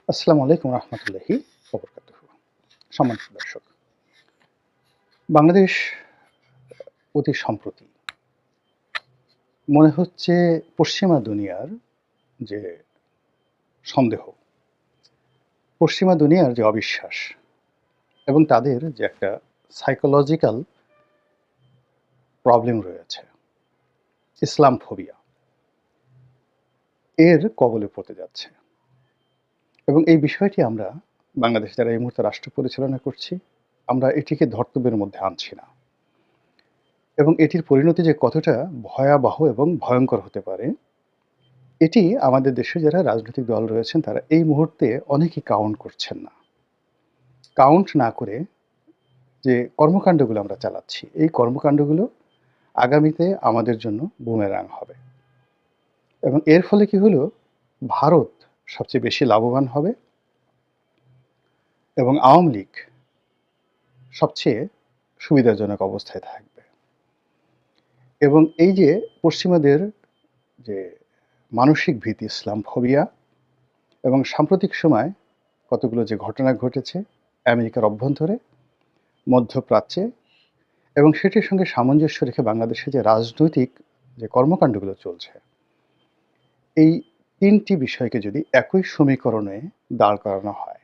আসসালামু আলাইকুম রহমতুল্লাহি ওবরকাতুহু। সম্মানিত দর্শক, বাংলাদেশ অতি সম্প্রতি মনে হচ্ছে পশ্চিমা দুনিয়ার যে সন্দেহ, পশ্চিমা দুনিয়ার যে অবিশ্বাস এবং তাদের যে একটা সাইকোলজিক্যাল প্রবলেম রয়েছে, ইসলাম ফোবিয়া, এর কবলে পড়তে যাচ্ছে। এবং এই বিষয়টি আমরা বাংলাদেশ যারা এই মুহূর্তে রাষ্ট্র পরিচালনা করছি, আমরা এটিকে ধর্তব্যের মধ্যে আনছি না। এবং এটির পরিণতি যে কতটা ভয়াবহ এবং ভয়ঙ্কর হতে পারে, এটি আমাদের দেশে যারা রাজনৈতিক দল রয়েছেন তারা এই মুহূর্তে অনেকেই কাউন্ট করছেন না। কাউন্ট না করে যে কর্মকাণ্ডগুলো আমরা চালাচ্ছি, এই কর্মকাণ্ডগুলো আগামীতে আমাদের জন্য বুমেরাং হবে। এবং এর ফলে কি হলো, ভারত সবচেয়ে বেশি লাভবান হবে এবং আওয়ামী লীগ সবচেয়ে সুবিধাজনক অবস্থায় থাকবে। এবং এই যে পশ্চিমাদের যে মানসিক ভীতি, ইসলাম ফোবিয়া, এবং সাম্প্রতিক সময় কতগুলো যে ঘটনা ঘটেছে আমেরিকার অভ্যন্তরে, মধ্যপ্রাচ্যে, এবং সেটির সঙ্গে সামঞ্জস্য রেখে বাংলাদেশে যে রাজনৈতিক যে কর্মকাণ্ডগুলো চলছে, এই ৩টি বিষয়কে যদি একই সমীকরণে দাঁড় করানো হয়,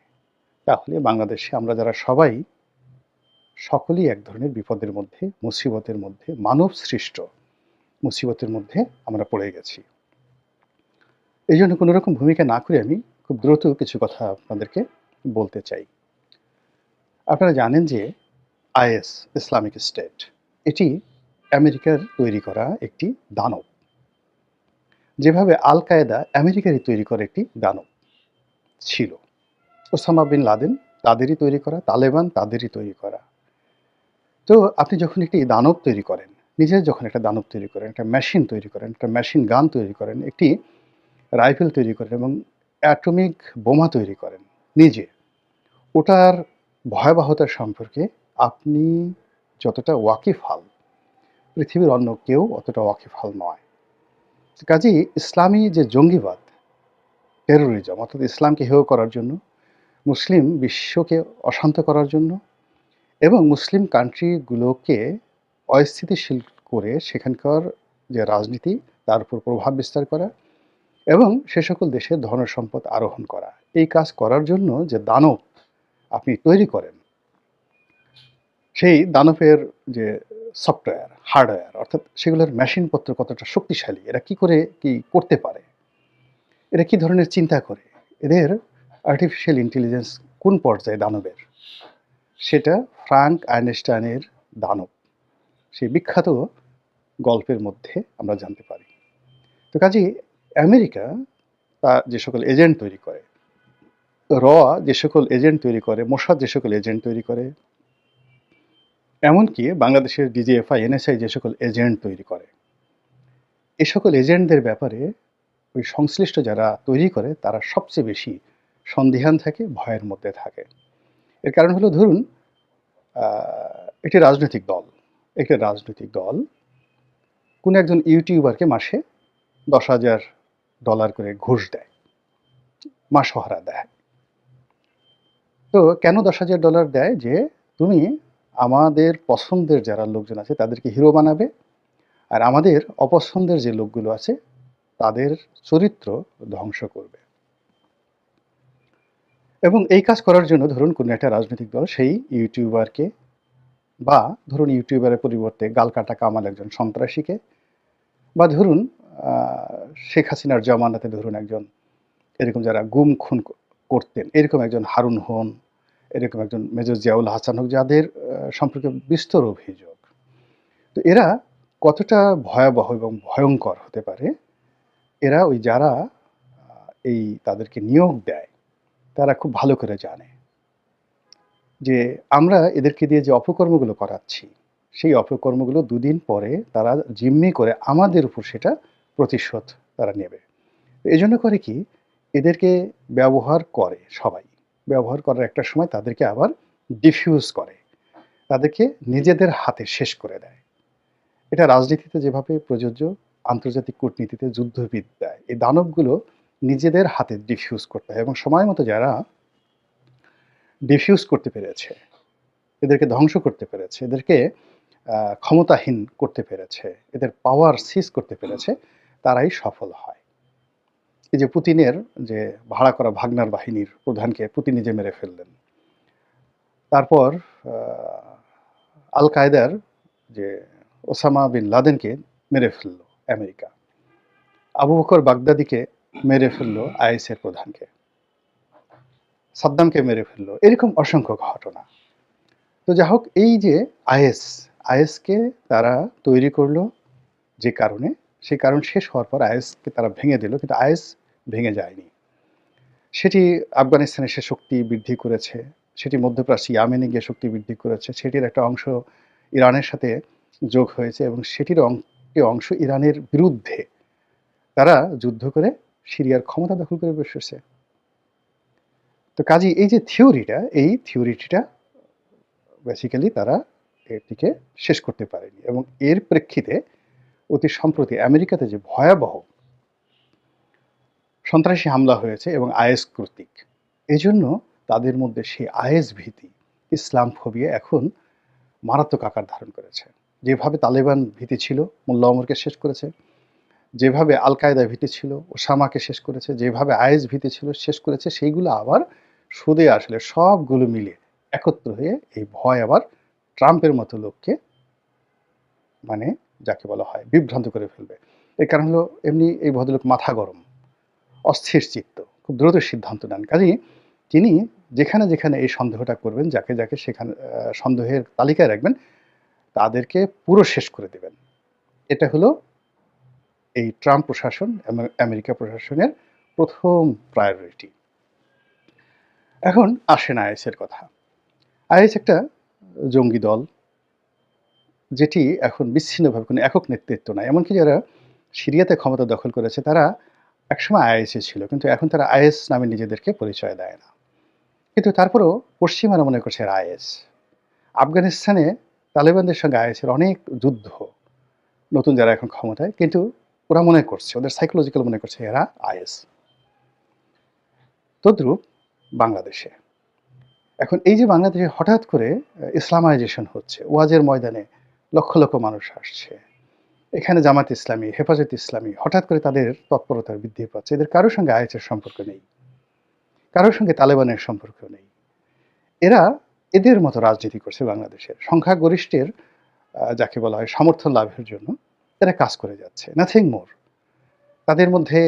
তাহলে বাংলাদেশে আমরা যারা সবাই সকলেই এক ধরনের বিপদের মধ্যে, মুসিবতের মধ্যে, মানব সৃষ্ট মুসিবতের মধ্যে আমরা পড়ে গেছি। এই জন্য কোনো রকম ভূমিকা না করে আমি খুব দ্রুত কিছু কথা আপনাদেরকে বলতে চাই। আপনারা জানেন যে আইএস, ইসলামিক স্টেট, এটি আমেরিকার তৈরি করা একটি দানব। যেভাবে আল কায়েদা আমেরিকারই তৈরি করা একটি দানব ছিল, ওসামা বিন লাদেন তাদেরই তৈরি করা, তালেবান তাদেরই তৈরি করা। তো আপনি যখন একটি দানব তৈরি করেন, নিজের যখন একটা দানব তৈরি করেন, একটা মেশিন তৈরি করেন, একটা মেশিন গান তৈরি করেন, একটি রাইফেল তৈরি করেন এবং অ্যাটমিক বোমা তৈরি করেন নিজে, ওটার ভয়াবহতা সম্পর্কে আপনি যতটা ওয়াকিবহাল, পৃথিবীর অন্য কেউ অতটা ওয়াকিবহাল নয়। কাজেই ইসলামী যে জঙ্গিবাদ, টেরোরিজম, অর্থাৎ ইসলামকে হেয় করার জন্য, মুসলিম বিশ্বকে অশান্ত করার জন্য এবং মুসলিম কান্ট্রিগুলোকে অস্থিতিশীল করে সেখানকার যে রাজনীতি তার উপর প্রভাব বিস্তার করা এবং সে সকল দেশের ধনসম্পদ আরোহণ করা, এই কাজ করার জন্য যে দানব আপনি তৈরি করেন, সেই দানবের যে সফটওয়্যার, হার্ডওয়্যার, অর্থাৎ সেগুলোর মেশিনপত্র কতটা শক্তিশালী, এরা কি করে কি করতে পারে, এরা কি ধরনের চিন্তা করে, এদের আর্টিফিশিয়াল ইন্টেলিজেন্স কোন পর্যায়ে দানবের, সেটা ফ্রাঙ্ক আইনস্টাইনের দানব, সেই বিখ্যাত গল্পের মধ্যে আমরা জানতে পারি। তো কাজেই আমেরিকা তার যে সকল এজেন্ট তৈরি করে, র যে সকল এজেন্ট তৈরি করে, মোসাদ যে সকল এজেন্ট তৈরি করে, এমনকি বাংলাদেশের ডিজিএফআই, এনএসআই যে সকল এজেন্ট তৈরি করে, এ সকল এজেন্টদের ব্যাপারে ওই সংশ্লিষ্ট যারা তৈরি করে তারা সবচেয়ে বেশি সন্দিহান থাকে, ভয়ের মধ্যে থাকে। এর কারণ হলো, ধরুন একটি রাজনৈতিক দল, একটি রাজনৈতিক দল কোনো একজন ইউটিউবারকে মাসে $10,000 করে ঘুষ দেয়, মাসোহারা দেয়। তো কেন $10,000 দেয়? যে তুমি আমাদের পছন্দের যারা লোকজন আছে তাদেরকে হিরো বানাবে, আর আমাদের অপছন্দের যে লোকগুলো আছে তাদের চরিত্র ধ্বংস করবে। এবং এই কাজ করার জন্য ধরুন কোনো একটা রাজনৈতিক দল সেই ইউটিউবারকে, বা ধরুন ইউটিউবারের পরিবর্তে গালকাটা কামাল একজন সন্ত্রাসীকে, বা ধরুন শেখ হাসিনার জামানাতে ধরুন একজন এরকম যারা গুম খুন করতেন এরকম একজন হারুন হন, এরকম একজন মেজর জিয়াউল হাসান হোক, যাদের সম্পর্কে বিস্তর অভিযোগ। তো এরা কতটা ভয়াবহ এবং ভয়ঙ্কর হতে পারে, এরা ওই যারা এই তাদেরকে নিয়োগ দেয় তারা খুব ভালো করে জানে যে আমরা এদেরকে দিয়ে যে অপকর্মগুলো করাচ্ছি, সেই অপকর্মগুলো ২ দিন পরে তারা জিম্মি করে আমাদের উপর সেটা প্রতিশোধ তারা নেবে। এজন্য করে কি, এদেরকে ব্যবহার করে সবাই। ব্যবহার করার একটা সময় তাদেরকে আবার ডিফিউজ করে, তাদেরকে নিজেদের হাতে শেষ করে দেয়। এটা রাজনীতিতে যেভাবে প্রযোজ্য, আন্তর্জাতিক কূটনীতিতে, যুদ্ধবিদ্যায় এই দানবগুলো নিজেদের হাতে ডিফিউজ করতে হয় এবং সময় মতো যারা ডিফিউজ করতে পেরেছে, এদেরকে ধ্বংস করতে পেরেছে, এদেরকে ক্ষমতাহীন করতে পেরেছে, এদের পাওয়ার সিজ করতে পেরেছে, তারাই সফল হয়। এই যে পুতিনের যে ভাড়া করা ভাগনার বাহিনীর প্রধানকে পুতিন নিজে মেরে ফেললেন। তারপর আল কায়দার যে ওসামা বিন লাদেনকে মেরে ফেলল আমেরিকা। আবু বকর বাগদাদিকে মেরে ফেলল আইএসের প্রধানকে। সাদ্দামকে মেরে ফেলল। এরকম অসংখ্য ঘটনা। তো যা হোক, এই যে আইএসকে তারা তৈরি করলো যে কারণে, সেই কারণ শেষ হওয়ার পর আইএসকে তারা ভেঙে দিল, কিন্তু আইএস ভেঙে যায়নি। সেটি আফগানিস্তানে সে শক্তি বৃদ্ধি করেছে, সেটি মধ্যপ্রাচ্যে ইয়ামেনে গিয়ে শক্তি বৃদ্ধি করেছে, সেটির একটা অংশ ইরানের সাথে যোগ হয়েছে এবং সেটির অংশ ইরানের বিরুদ্ধে তারা যুদ্ধ করে সিরিয়ার ক্ষমতা দখল করে বসেছে। তো কাজেই এই যে থিওরিটিটা বেসিক্যালি তারা এটিকে শেষ করতে পারেনি এবং এর প্রেক্ষিতে অতি সম্প্রতি আমেরিকাতে যে ভয়াবহ সন্ত্রাসী হামলা হয়েছে এবং আইএস কর্তৃক, এজন্য তাদের মধ্যে সেই আইএস ভীতি, ইসলাম ফোবিয়া এখন মারাত্মক আকার ধারণ করেছে। যেভাবে তালেবান ভীতি ছিল, মোল্লা ওমরকে শেষ করেছে, যেভাবে আল কায়দা ভীতি ছিল ওসামাকে শেষ করেছে, যেভাবে আইএস ভীতি ছিল শেষ করেছে, সেইগুলো আবার সুদে আসলে সবগুলো মিলে একত্র হয়ে এই ভয় আবার ট্রাম্পের মতো লোককে মানে যাকে বলা হয় বিভ্রান্ত করে ফেলবে। এর কারণ হলো এমনি এই ভদ্রলোক মাথা গরম, অস্থির চিত্ত, খুব দ্রুত সিদ্ধান্ত নেন। কাজেই তিনি যেখানে যেখানে এই সন্দেহটা করবেন, যাকে যাকে সেখানে সন্দেহের তালিকায় রাখবেন, তাদেরকে পুরো শেষ করে দেবেন। এটা হলো এই ট্রাম্প প্রশাসন এবং আমেরিকা প্রশাসনের প্রথম প্রায়োরিটি। এখন আসেন আইএসের কথা। আইএস একটা জঙ্গি দল, যেটি এখন বিচ্ছিন্নভাবে কোনো একক নেতৃত্ব নাই। এমনকি যারা সিরিয়াতে ক্ষমতা দখল করেছে তারা একসময় আইএসে ছিল, কিন্তু এখন তারা আইএস নামে নিজেদেরকে পরিচয় দেয় না। কিন্তু তারপরেও পশ্চিমারা মনে করছে এরা আইএস। আফগানিস্তানে তালেবানদের সঙ্গে আইএসের অনেক যুদ্ধ, নতুন যারা এখন ক্ষমতায়, কিন্তু ওরা মনে করছে, ওদের সাইকোলজিক্যাল মনে করছে এরা আইএস। তদ্রূপ বাংলাদেশে এখন এই যে বাংলাদেশে হঠাৎ করে ইসলামাইজেশন হচ্ছে, ওয়াজের ময়দানে লক্ষ লক্ষ মানুষ আসছে, এখানে জামাত ইসলামী, হেফাজত ইসলামী হঠাৎ করে তাদের তৎপরতা বৃদ্ধি পাচ্ছে। এদের কারোর সঙ্গে আইএসের সম্পর্ক নেই, কারোর সঙ্গে তালেবানের সম্পর্ক নেই। এরা এদের মতো রাজনীতি করছে বাংলাদেশের সংখ্যাগরিষ্ঠের যাকে বলা হয় সমর্থন লাভের জন্য এরা কাজ করে যাচ্ছে, নাথিং মোর। তাদের মধ্যে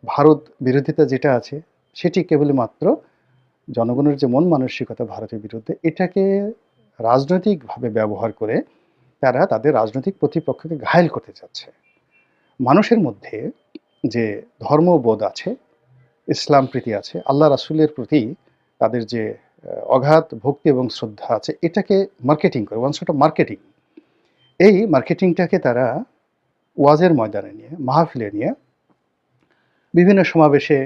ভারত বিরোধিতা যেটা আছে সেটি কেবলই মাত্র জনগণের যে মন মানসিকতা ভারতের বিরুদ্ধে, এটাকে রাজনৈতিকভাবে ব্যবহার করে তারা তাদের রাজনৈতিক প্রতিপক্ষকে ঘায়েল করতে চাচ্ছে। মানুষের মধ্যে যে ধর্মবোধ আছে, ইসলাম প্রীতি আছে, আল্লাহ রাসূলের প্রতি তাদের যে অগাধ ভক্তি এবং শ্রদ্ধা আছে, এটাকে মার্কেটিং করে, ওয়ান সর্ট অফ মার্কেটিং। এই মার্কেটিংটাকে তারা ওয়াজের ময়দানে নিয়ে, মাহফিলে নিয়ে, বিভিন্ন সমাবেশে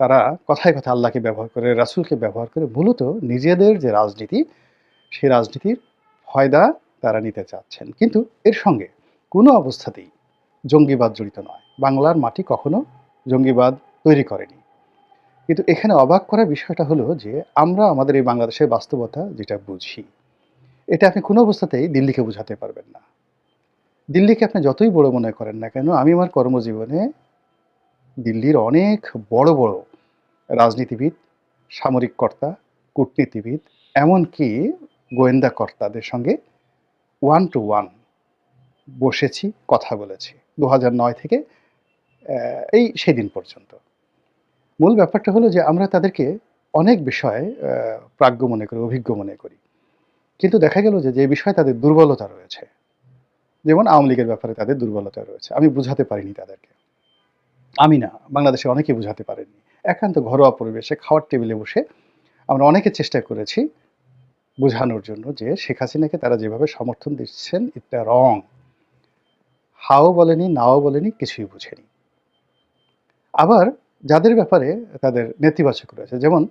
তারা কথায় কথায় আল্লাহকে ব্যবহার করে, রাসূলকে ব্যবহার করে মূলত নিজেদের যে রাজনীতি, সেই রাজনীতির ফয়দা তারা নিতে চাচ্ছেন। কিন্তু এর সঙ্গে কোনো অবস্থাতেই জঙ্গিবাদ জড়িত নয়। বাংলার মাটি কখনো জঙ্গিবাদ তৈরি করেনি। কিন্তু এখানে অবাক করার বিষয়টা হলো যে আমরা আমাদের এই বাংলাদেশের বাস্তবতা যেটা বুঝি, এটা আপনি কোনো অবস্থাতেই দিল্লিকে বোঝাতে পারবেন না। দিল্লিকে আপনি যতই বড় মনে করেন না কেন, আমি আমার কর্মজীবনে দিল্লির অনেক বড় বড় রাজনীতিবিদ, সামরিক কর্তা, কূটনীতিবিদ, এমনকি গোয়েন্দা কর্তাদের সঙ্গে ওয়ান টু ওয়ান বসেছি, কথা বলেছি 2009 থেকে এই সেদিন পর্যন্ত। মূল ব্যাপারটা হলো যে আমরা তাদেরকে অনেক বিষয়ে প্রাজ্ঞ মনে করি, অভিজ্ঞ মনে করি। কিন্তু দেখা গেল যে বিষয়ে তাদের দুর্বলতা রয়েছে, যেমন আওয়ামী লীগের ব্যাপারে তাদের দুর্বলতা রয়েছে, আমি বুঝাতে পারিনি তাদেরকে। আমি না, বাংলাদেশে অনেকেই বুঝাতে পারেননি। একান্ত ঘরোয়া পরিবেশে খাওয়ার টেবিলে বসে আমরা অনেকে চেষ্টা করেছি বোঝানোর জন্য যে শেখ হাসিনাকে তারা যেভাবে সমর্থন দিচ্ছেন এটা রং। হাও বলেনি, নাও বলেনি, কিছুই বুঝেনি। আবার যাদের ব্যাপারে তাদের নেতিবাচক রয়েছে, যেমন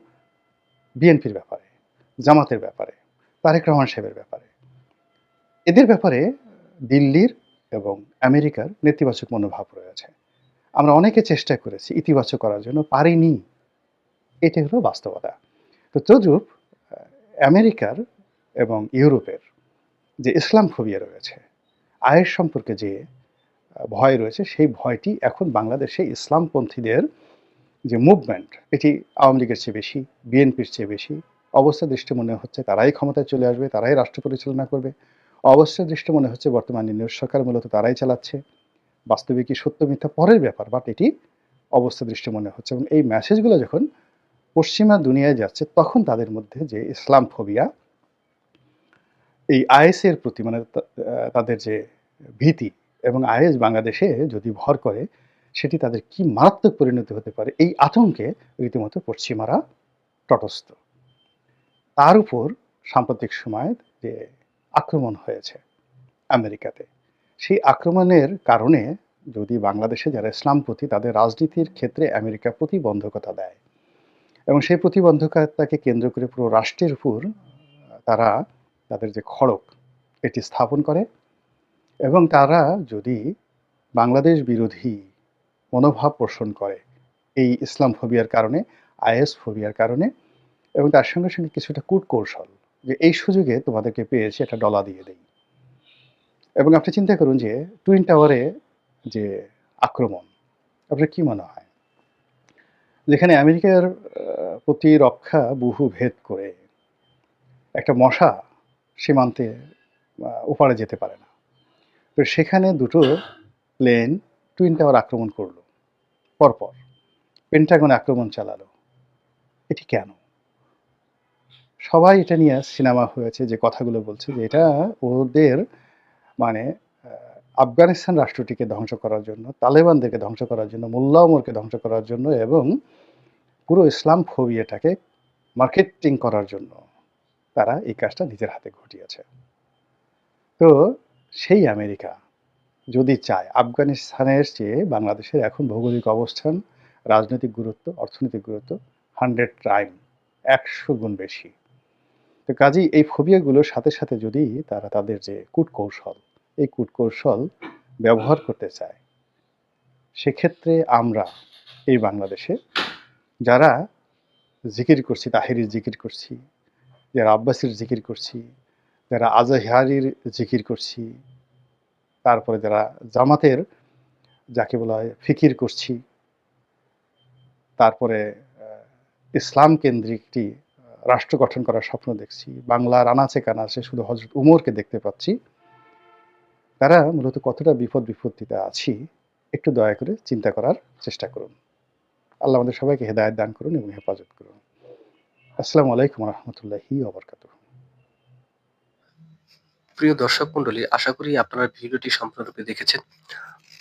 বিএনপির ব্যাপারে, জামাতের ব্যাপারে, তারেক রহমান সাহেবের ব্যাপারে, এদের ব্যাপারে দিল্লির এবং আমেরিকার নেতিবাচক মনোভাব রয়েছে। আমরা অনেকে চেষ্টা করেছি ইতিবাচক করার জন্য, পারিনি। এটাই হলো বাস্তবতা। তো তদ্রূপ আ আমেরিকার এবং ইউরোপের যে ইসলাম ফোবিয়া রয়েছে, আইএস সম্পর্কে যে ভয় রয়েছে, সেই ভয়টি এখন বাংলাদেশে ইসলামপন্থীদের যে মুভমেন্ট, এটি আওয়ামী লীগের চেয়ে বেশি, বিএনপির চেয়ে বেশি। অবস্থা দৃষ্টে মনে হচ্ছে তারাই ক্ষমতায় চলে আসবে, তারাই রাষ্ট্র পরিচালনা করবে। অবস্থা দৃষ্টে মনে হচ্ছে বর্তমান নিউজ সরকার মূলত তারাই চালাচ্ছে। বাস্তবে কি সত্য মিথ্যা পরের ব্যাপার, বাট এটি অবস্থা দৃষ্টে মনে হচ্ছে, এবং এই মেসেজগুলো যখন পশ্চিমা দুনিয়ায় যাচ্ছে, তখন তাদের মধ্যে যে ইসলাম ফোবিয়া, এই আইএস এর প্রতি মানে তাদের যে ভীতি, এবং আইএস বাংলাদেশে যদি ভর করে, সেটি তাদের কি মারাত্মক পরিণতি হতে পারে, এই আতঙ্কে রীতিমতো পশ্চিমারা তটস্থ। তার উপর সাম্প্রতিক সময়ে যে আক্রমণ হয়েছে আমেরিকাতে, সেই আক্রমণের কারণে যদি বাংলাদেশে যারা ইসলামপন্থী, তাদের রাজনীতির ক্ষেত্রে আমেরিকা প্রতিবন্ধকতা দেয়, এবং সেই প্রতিবন্ধকতাকে কেন্দ্র করে পুরো রাষ্ট্রের উপর তারা তাদের যে খড়গ, এটি স্থাপন করে, এবং তারা যদি বাংলাদেশ বিরোধী মনোভাব পোষণ করে এই ইসলাম ফোবিয়ার কারণে, আইএস ফোবিয়ার কারণে, এবং তার সঙ্গে সঙ্গে কিছুটা কূটকৌশল, যে এই সুযোগে তোমাদেরকে পেয়েছি, একটা ডলা দিয়ে দেই। এবং আপনি চিন্তা করুন যে টুইন টাওয়ারে যে আক্রমণ, আপনার কি মনে হয়? যেখানে আমেরিকার প্রতিরক্ষা বহু ভেদ করে একটা মশা সীমান্তে ওপারে যেতে পারে না। তো সেখানে দুটো প্লেন টুইন টাওয়ার আক্রমণ করলো পরপর, পেন্টাগনে আক্রমণ চালালো। এটি কেন? সবাই এটা নিয়ে সিনেমা হয়েছে, যে কথাগুলো বলছে যে এটা ওদের মানে আফগানিস্তান রাষ্ট্রটিকে ধ্বংস করার জন্য, তালেবানদেরকে ধ্বংস করার জন্য, মোল্লা ওমরকে ধ্বংস করার জন্য, এবং পুরো ইসলাম ফোবিয়াটাকে মার্কেটিং করার জন্য তারা এই কাজটা নিজের হাতে ঘটিয়েছে। তো সেই আমেরিকা যদি চায়, আফগানিস্তানের চেয়ে বাংলাদেশের এখন ভৌগোলিক অবস্থান, রাজনৈতিক গুরুত্ব, অর্থনৈতিক গুরুত্ব 100 টাইম, 100 গুণ বেশি। তো কাজেই এই ফোবিয়াগুলোর সাথে সাথে যদি তারা তাদের যে কূটকৌশল, এই কূটকৌশল ব্যবহার করতে চায়, সেক্ষেত্রে আমরা এই বাংলাদেশে যারা জিকির করছি, তাহেরির জিকির করছি, যারা আব্বাসীর জিকির করছি, যারা আজহারির জিকির করছি, তারপরে যারা জামাতের যাকে বলা হয় ফিকির করছি, তারপরে ইসলাম কেন্দ্রিক একটি রাষ্ট্র গঠন করার স্বপ্ন দেখছি, বাংলার আনাচে কানাচে শুধু হযরত উমরকে দেখতে পাচ্ছি, তারা মূলত কতটা বিপত্তিতে আছি, একটু দয়া করে চিন্তা করার চেষ্টা করুন। আল্লাহ আমাদের সবাইকে হেদায়েত দান করুন এবং হেফাজত করুন। আসসালামু আলাইকুম ওয়া রাহমাতুল্লাহি ওয়া বারাকাতুহু। প্রিয় দর্শক মন্ডলী, আশা করি আপনারা ভিডিওটি সম্পূর্ণরূপে দেখেছেন।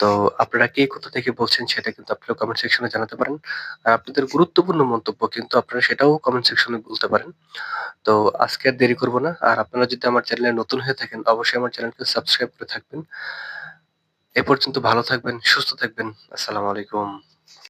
তো আপনারা কে কোথা থেকে বলছেন সেটা কিন্তু আপনারা কমেন্ট সেকশনে জানাতে পারেন। আর আপনাদের গুরুত্বপূর্ণ মন্তব্য কিন্তু আপনারা সেটাও কমেন্ট সেকশনে বলতে পারেন। তো আজকে আর দেরি করব না। আর আপনারা যদি আমার চ্যানেলে নতুন হয়ে থাকেন, অবশ্যই আমার চ্যানেলকে সাবস্ক্রাইব করে থাকবেন। এ পর্যন্ত ভালো থাকবেন, সুস্থ থাকবেন। আসসালামু আলাইকুম।